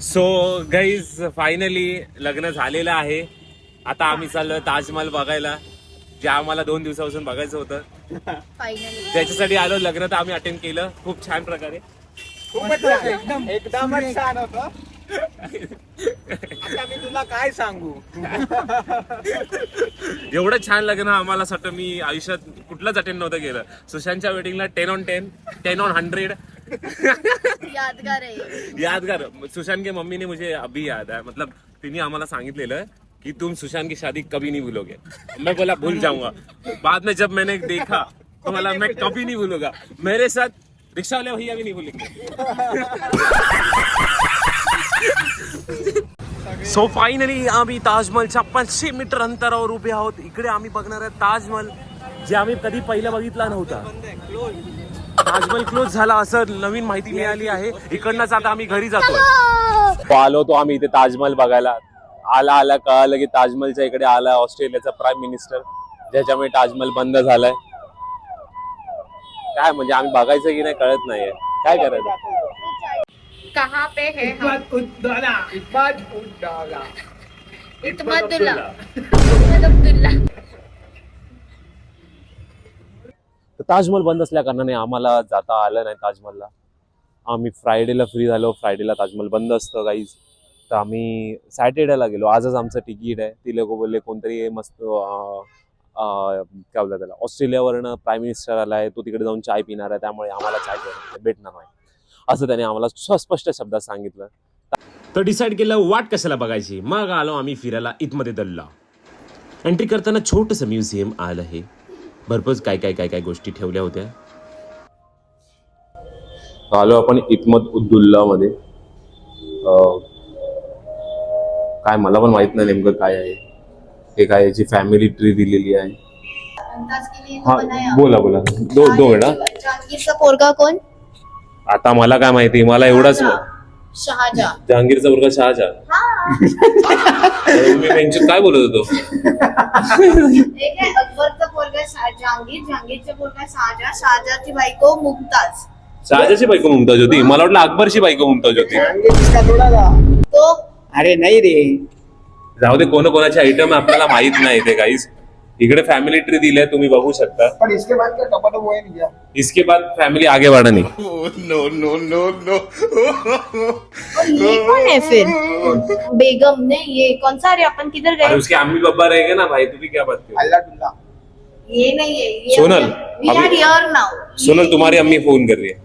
So guys finally लग्न झालेलं आहे. आता आम्ही चाललोय ताजमहल बघायला, जे आम्हाला 2 दिवसापासून बघायचं होतं. फायनली त्याच्यासाठी आलो. लग्न तर आम्ही अटेंड केलं खूप छान प्रकारे. एकदमच छान होतं. आता मी तुला काय सांगू. एवढं छान लग्न आम्हाला असं वाटतं मी आयुष्यात कुठलंच अटेंड नव्हतं केलं. सुशांतच्या वेडिंगला 10 on 10, 10 on 100 यादगार आहे. यादगार. सुशांत के मम्मी ने मुझे अभी याद है, मतलब तिने आम्हाला सांगितलेलं कि तुम सुशांत की शादी कभी नहीं भूलोगे. मैं बोला भूल जाऊंगा. बाद में जब मैंने देखा तो मला मैं कभी नहीं भूलूंगा. मेरे साथ रिक्शा वाले भैया भी नहीं भूलेंगे. सो फायनली आम्ही ताजमहलच्या 500 मीटर अंतरावर उभे आहोत. इकडे आम्ही बघणार आहे ताजमहल, जे आम्ही कधी पहिला बघितला नव्हता. ताजमहल क्लोज झाला असं नवीन माहिती मिळाली आहे. इकडनंच आता आम्ही घरी जातोय. आलो तो आम्ही इथे ताजमहल बघायला. आला कळालं की ताजमहलच्या इकडे आला ऑस्ट्रेलियाचा प्राईम मिनिस्टर, ज्याच्यामुळे ताजमहल बंद झालाय. काय म्हणजे आम्ही बघायचं की नाही कळत नाहीये. काय करायचं. कहाँ पे है हम? इतमतुल्ला. इतमतुल्ला. इतमतुल्ला. ताजमहल बंद असल्या कारणाने आम्हाला जाता आलं नाही ताजमहलला. आम्ही फ्रायडेला फ्री झालो. फ्रायडेला ताजमहल बंद असतं गाईज. तर आम्ही सॅटर्डेला गेलो. आजच आमचं तिकीट आहे. ती लोक बोलले कोणतरी मस्त काय बोलतात त्याला, ऑस्ट्रेलियावरनं प्राईम मिनिस्टर आला आहे, तो तिकडे जाऊन चाय पिणार आहे, त्यामुळे आम्हाला चाय भेटणार नाही असं त्याने आम्हाला स्पष्ट शब्दात सांगितलं. तर डिसाईड केलं वाट कशाला बघायची. मग आलो आम्ही फिरायला इतमतुल्ला. एंट्री करताना छोटंसं म्युझियम आलं आहे. भरपूर काय गोष्टी ठेवल्या होत्या. आलो आपण इतमतुल्ला मध्ये. काय मला पण माहित नाही नेमकं काय आहे हे. काय याची फॅमिली ट्री दिलेली आहे. अंदाज के लिए हा, बनाया. बोला दो मिनिट. जहांगीरचा पोरगा कोण? आता मला काय माहिती. मला एवढाच शहाजहां. जहांगीरचा मुलगा शहाजहां. मी मेन्शन काय बोलत होतो. एक आहे अकबरचा पोरगा जहांगीर, जहांगीरचा पोरगा शहाजहां, शहाजहांची बायको मुमताज. शहाजहांची बायको मुमताज होती. मला वाटलं अकबरची बायको मुमताज होती. इसका थोड़ा था. तो अरे नाही रे. जाऊ दे. कोणाचे आयटम आपल्याला माहित नाही ते गाईज. इकडे फॅमिली ट्री दिले तुम्ही बघू शकता. पण इसके बाद क्या टमाटो वो है नहीं क्या? इसके बाद फॅमिली आगे बढ़ा नहीं. और ये कौन है फिर? बेगम ने ये कौन सा? अरे अपन किधर अरे गए? उसके अम्मी पापा रहेंगे ना भाई. तुम्ही क्या बात कर. अल्लाह टुल्ला. ये नहीं है ये. Sonal, we are here now. Sonal तुम्हारी अम्मी फोन कर रही है.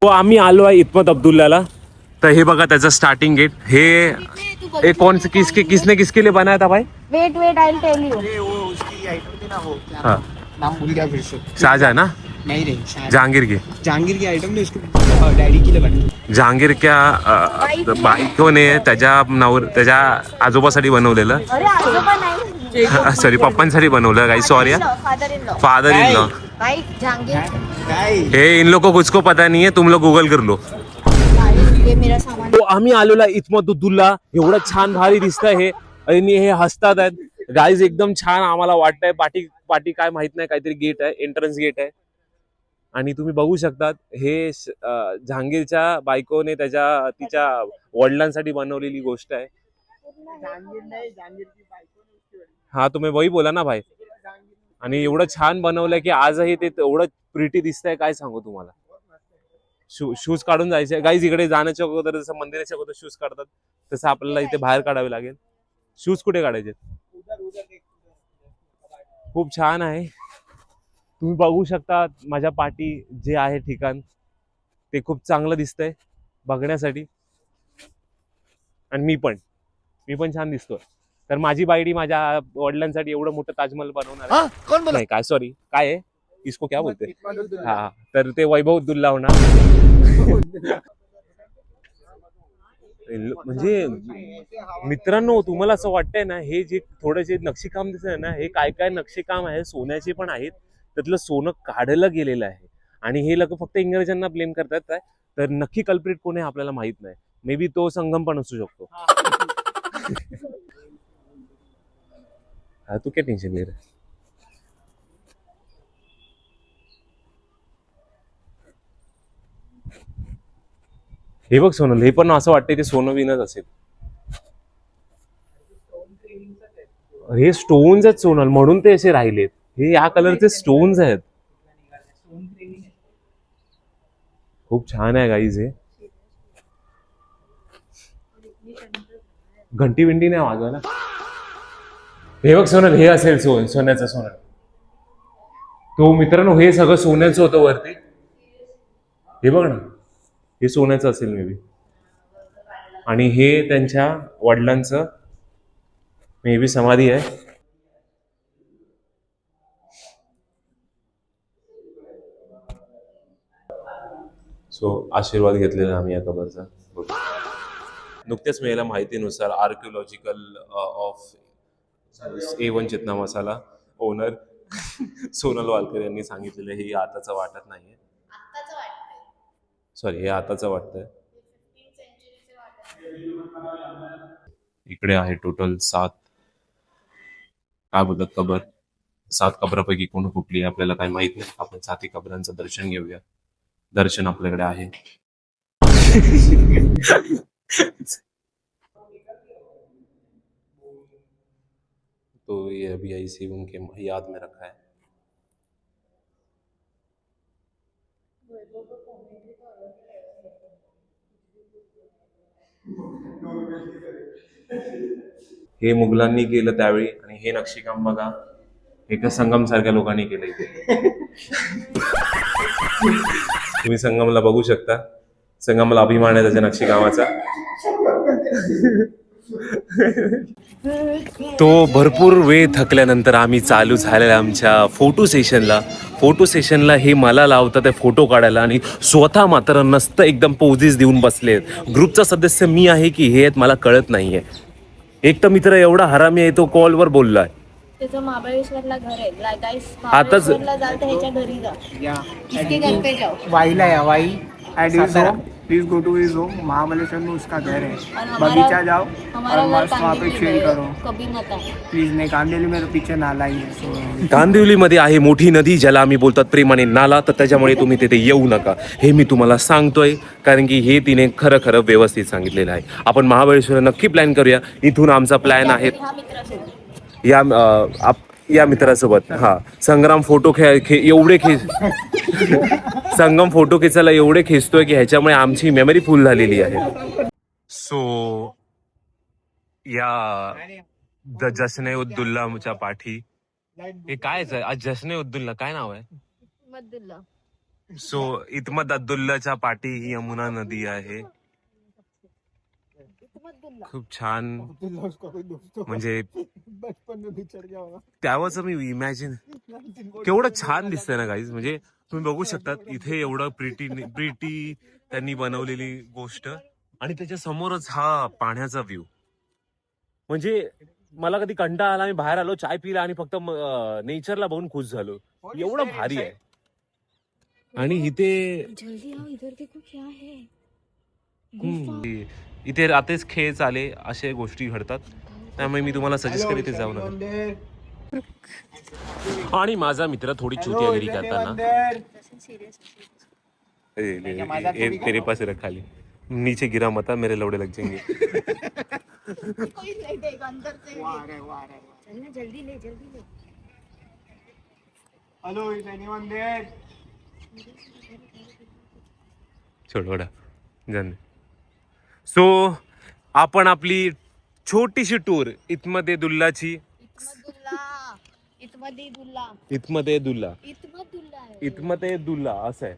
तो आम्ही आलो आहे इतमत अब्दुल्लाला. तर हे बघा त्याचं स्टार्टिंग गेट. हे कौन से किसने लिए बनाया था भाई. Wait wait I will tell you. अरे वो उसकी आइटम थी ना वो क्या हाँ. नाम भूल गया फिर से. शाहजहां ना. नहीं रे जहांगीर की. जहांगीर की आइटम ने उसके डैडी के लिए बनी. जहांगीरच्या बायकोने त्याच्या आजोबासाठी बनवलेलं. अरे आजोबा नाही. सॉरी पप्पांसाठी बनवलं काही. Sorry father in law. Father in law. भाई जहांगीर. काय हे इन लोग को कुछ को पता नहीं है. तुम लोग गूगल कर लो. ये मेरा सामान. तो आम्ही आलेला इतमतुल्ला. एवढं छान भारी दिसतंय हे. आणि हे हसतात आहेत गाईज. एकदम छान आम्हाला वाटतंय. पाठी काय माहित नाही. काहीतरी गेट आहे, एंट्रन्स गेट आहे. आणि तुम्ही बघू शकतात हे जहांगीरच्या बायकोने तिच्या वडिलांसाठी बनवलेली गोष्ट आहे. जहांगीर नहीं जहांगीर की बायको ने उसकी बनी. हा तुम्ही वही बोला ना भाई. आणि एवढं छान बनवलंय की आजही ते एवढं प्रिटी दिसतंय काय सांगू तुम्हाला. शूज काढून जायचे गाईज. इकडे जाण्याच्या अगोदर जसं मंदिराच्या अगोदर शूज काढतात तसं आपल्याला इथे बाहेर काढावे लागेल. शूज कुठे काढायचे. खूप छान आहे. तुम्ही बघू शकता माझ्या पाठी जे आहे ठिकाण ते खूप चांगलं दिसतंय बघण्यासाठी. आणि मी पण छान दिसतोय. तर माझी बायडी माझ्या वडिलांसाठी एवढं मोठं ताजमहल बनवणार आहे. नाही काय सॉरी काय आहे इसको क्या बोलते. हा तर ते वैभवउद्दुल्ला होणार. म्हणजे मित्रांनो तुम्हाला असं वाटतंय ना हे जे थोडं जे नक्षीकाम दिसतंय ना हे काय नक्षीकाम आहे. सोन्याचे पण आहेत. त्यातलं सोनं काढलं गेलेलं आहे. आणि हे लोक फक्त इंग्रजांना ब्लेम करतात. तर नक्की कल्प्रिट कोण आहे आपल्याला माहित नाही. मे बी तो संगम पण असू शकतो. तू काय टेन्शन घे रे. हे बघ सोनल, हे पण असं वाटतंय ते सोनं विनच असेल. हे स्टोन्स आहेत सोनल, म्हणून ते असे राहिलेत. हे या कलरचे स्टोन्स आहेत. खूप छान आहे गाईज हे. घंटी बिंटी नाही वाजवायला. हे बघ सोनल, हे असेल सोन्याचं सोनं. तो मित्रांनो, हे सगळं सोन्याचं होतं वरती. हे बघ ना, हे सोन्याचं असेल मे बी. आणि हे त्यांच्या वडिलांचं मे बी समाधी आहे. सो आशीर्वाद घेतलेला आम्ही या कबरचा. नुकत्याच मिळालेल्या माहितीनुसार archaeological of A1 Chitna masala owner Sonal Walkar यांनी सांगितलेलं हे आताचं वाटत नाहीये. आत्ताचं वाटतंय. सॉरी, हे आताचं वाटतंय. 15th century चे वाटतंय. इकडे आहे टोटल 7 काय बोलतात कबर. 7 कबरापैकी कोण कुठली आहे आपल्याला काही माहित नाही. आपण 7 कबरांचं दर्शन घेऊया. दर्शन आपल्याकडे आहे. तो ये अभी ऐसे उनके याद में रखा है. हे मुघलांनी केलं त्यावेळी, आणि हे नक्षीकाम बघा एका संगम सारख्या लोकांनी केलं इथे. तुम्ही संगमला बघू शकता. संगमला अभिमान आहे त्याच्या नक्षीकामाचा. तो भरपूर वेळ थकल्यानंतर आम्ही चालू झालेल्या आमच्या फोटो सेशनला हे मला लावतात फोटो काढायला, आणि स्वतः मात्र नसतं एकदम पोझेस देऊन बसलेत. ग्रुपचा सदस्य मी आहे की हे आहेत मला कळत नाहीये. एक तर मित्र एवढा हरामी आहे, तो कॉलवर बोललाय. त्याचं महाबळेश्वरला घर आहे. गाइस, आताच- महाबळेश्वरला जाल तर ह्याच्या घरी जा. इसके घर पे जाओ. वाईला है Wai at his home. Please go to his home. Mahabaleshwar में उसका घर है. और बगीचा जाओ हमारा और घर मस्त वहाँ पे कांदिवली चिल में है. करो. कभी मत आओ. प्लीज नहीं, कांदिवली मेरे पीछे नाला ही है. So, कांदिवलीमध्ये आहे मोठी नदी, ज्याला आम्ही बोलतात प्रेमाने नाला. तर त्याच्यामुळे तुम्ही तिथे येऊ नका, हे मी तुम्हाला सांगतोय, कारण की हे तिने खरं व्यवस्थित सांगितलेलं आहे. आपण महाबळेश्वर नक्की प्लॅन करूया. इथून आमचा प्लॅन आहे हा मित्रासोबत. या मित्रासोबत. हा, संग्राम फोटो संगम फोटो खेचायला एवढे खेचतोय की ह्याच्यामुळे आमची मेमरी फुल झालेली आहे. सो या जश्न उद्दुल्लाच्या पाठी हे काय आज जश्न उद्दुल्ला काय नाव आहे. मद्दुल्ला. सो इतमत अब्दुल्लाच्या पाठी ही यमुना नदी आहे. खूप छान, म्हणजे त्यावरच मी इमॅजिन केवढं छान दिसतंय ना गाईज. म्हणजे तुम्ही बघू शकतात इथे एवढं प्रिटी त्यांनी बनवलेली गोष्ट, आणि त्याच्या समोरच हा पाण्याचा व्ह्यू. म्हणजे मला कधी कंटाळा आला, मी बाहेर आलो, चाय पिला आणि फक्त नेचरला बघून खुश झालो. एवढं भारी आहे. आणि इथे जल्दी आओ, इधर देखो क्या है. इथे रात्रीच खेळ चाले, अशा गोष्टी घडतात. त्यामुळे मी तुम्हाला सजेस्ट करेन इथे जाऊ नका. आणि माझा मित्र थोडी चुतियागिरी करताना तेरे पास रख खाली, नीचे गिरा मता, मेरे लौड़े लग जाएंगे. कोई नहीं देगा अंदर से. चलना, जल्दी ले. Hello, is anyone there? छोडवडा जाणे. सो आपण आपली छोटीशी टूर इतमदे दुल्लाची इतमदे दुल्ला असं आहे.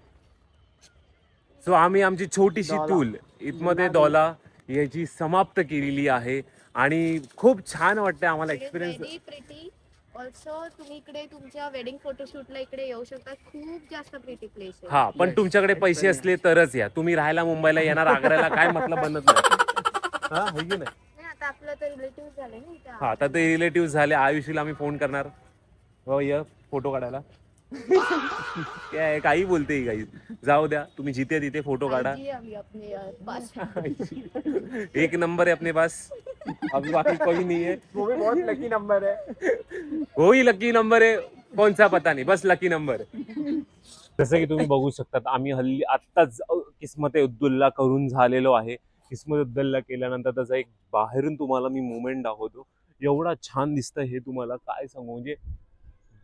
सो आम्ही आमची छोटीशी टूल इतमदे दौला याची समाप्त केलेली आहे, आणि खूप छान वाटतंय आम्हाला एक्सपिरियन्स. ऑल्सो तुम्ही इकडे तुमच्या वेडिंग फोटोशूटला इकडे येऊ शकता. खूप जास्त प्रिटी प्लेस आहे. हा, पण तुमच्याकडे पैसे असले तरच या. तुम्ही राहायला मुंबईला येणार, आग्र्याला काय मतलब बनत नाही. हा, हो की नाही. आता आपलं तर रिलेटिव्ह झाले ना इथे. हा, आता ते रिलेटिव्ह झाले. आयुषीला आम्ही फोन करणार, हो ये फोटो काढायला. काय काही बोलते काही, जाऊ द्या. तुम्ही जिथे तिथे फोटो काढा. एक नंबर है अपने पास, अभी बाकी कोई नहीं है. वो भी बहुत लकी नंबर है. वही लकी नंबर है, कौन सा पता नहीं, बस लकी नंबर. जसं की तुम्ही बघू शकतात, आम्ही हल्ली आत्ताच किस्मत उद्दुल्ला करून झालेलो आहे. किस्मत उद्दुल्ला केल्यानंतर त्याचा एक बाहेरून तुम्हाला मी मुवमेंट दाखवतो. एवढा छान दिसतं हे, तुम्हाला काय सांगू. म्हणजे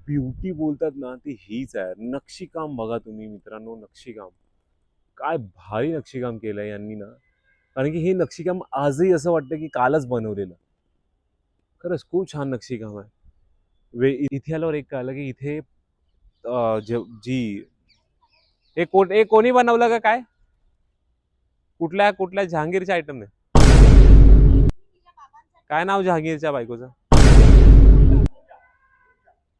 ब्युटी बोलतात ना ती हीच आहे. नक्षीकाम बघा तुम्ही मित्रांनो, नक्षीकाम काय भारी नक्षीकाम केलंय यांनी ना. कारण की हे नक्षीकाम आजही असं वाटतं की कालच बनवलेलं. खरंच खूप छान नक्षीकाम आहे. इथे आल्यावर एक कळलं की इथे जी हे कोणी बनवलं का काय, कुठल्या जहांगीरच्या आयटम ने. काय नाव जहांगीरच्या बायकोचं.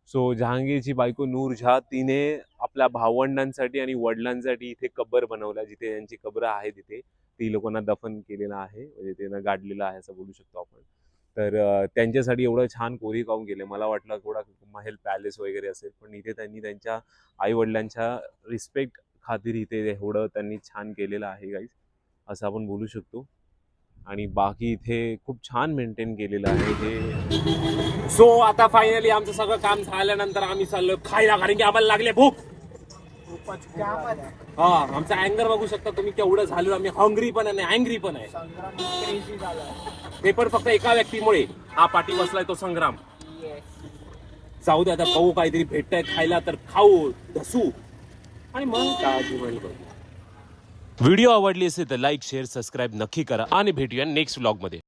सो जहांगीरची बायको नूर झा, तिने आपल्या भावंडांसाठी आणि वडिलांसाठी इथे कबर बनवला. जिथे त्यांची कबर आहे तिथे ती लोकांना दफन केलेलं आहे, म्हणजे त्यांना गाडलेलं आहे असं बोलू शकतो आपण. तर त्यांच्यासाठी एवढं छान कोरीव केलं. मला वाटलं थोडा महल पॅलेस वगैरे असेल, पण इथे त्यांनी त्यांच्या आई वडिलांच्या रिस्पेक्ट खातीर इथे एवढं त्यांनी छान केलेलं आहे गाईज, असं आपण बोलू शकतो. आणि बाकी इथे खूप छान मेंटेन केलेलं आहे हे. सो आता फायनली आमचं सगळं काम झाल्यानंतर आम्ही चाललो खायला, कारण की आम्हाला लागले भूक. हा, आमचा अँगर बघू शकता तुम्ही केवढं झालो. आम्ही हंग्री पण आहे, अँग्री पण आहे. ते पण फक्त एका व्यक्तीमुळे. हा पाठी बसलाय तो संग्राम. जाऊ दे आता, पाहू काहीतरी भेटतंय खायला तर खाऊ, धसू आणि मग काळजी करू. व्हिडिओ आवडली असेल तर लाईक शेअर सबस्क्राईब नक्की करा आणि भेटूया नेक्स्ट व्लॉग मध्ये.